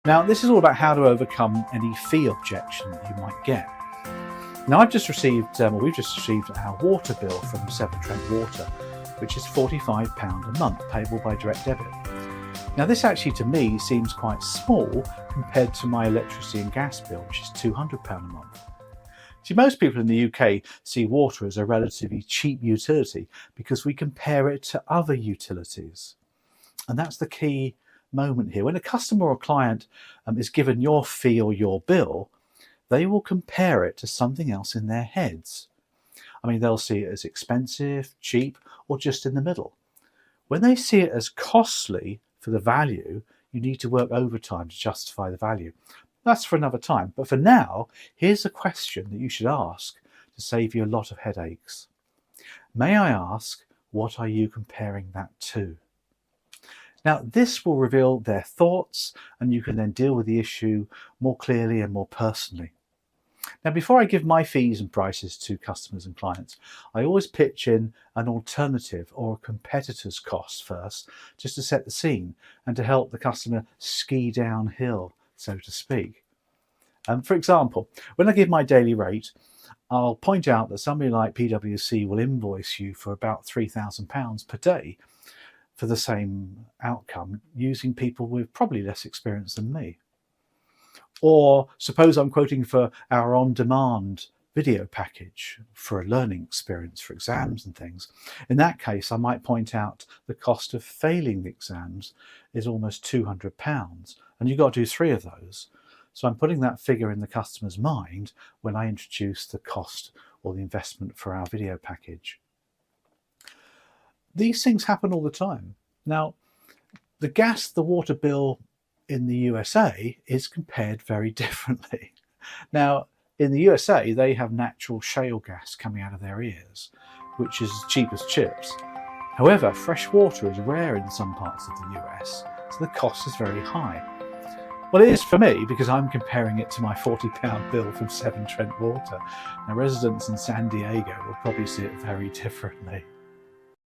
Now, this is all about how to overcome any fee objection that you might get. Now, we've just received our water bill from Severn Trent Water, which is £45 a month, payable by direct debit. Now, this actually to me seems quite small compared to my electricity and gas bill, which is £200 a month. See, most people in the UK see water as a relatively cheap utility because we compare it to other utilities. And that's the key moment here. When a customer or client is given your fee or your bill, they will compare it to something else in their heads. I mean, they'll see it as expensive, cheap, or just in the middle. When they see it as costly for the value, you need to work overtime to justify the value. That's for another time. But for now, here's a question that you should ask to save you a lot of headaches. May I ask, what are you comparing that to? Now, this will reveal their thoughts, and you can then deal with the issue more clearly and more personally. Now, before I give my fees and prices to customers and clients, I always pitch in an alternative or a competitor's cost first, just to set the scene and to help the customer ski downhill, so to speak. For example, when I give my daily rate, I'll point out that somebody like PwC will invoice you for about £3,000 per day for the same outcome, using people with probably less experience than me. Or suppose I'm quoting for our on-demand video package for a learning experience for exams and things. In that case, I might point out the cost of failing the exams is almost £200, and you've got to do 3 of those. So I'm putting that figure in the customer's mind when I introduce the cost or the investment for our video package. These things happen all the time. Now, the water bill in the USA is compared very differently. Now, in the USA, they have natural shale gas coming out of their ears, which is as cheap as chips. However, fresh water is rare in some parts of the US, so the cost is very high. Well, it is for me because I'm comparing it to my £40 bill from Severn Trent Water. Now, residents in San Diego will probably see it very differently.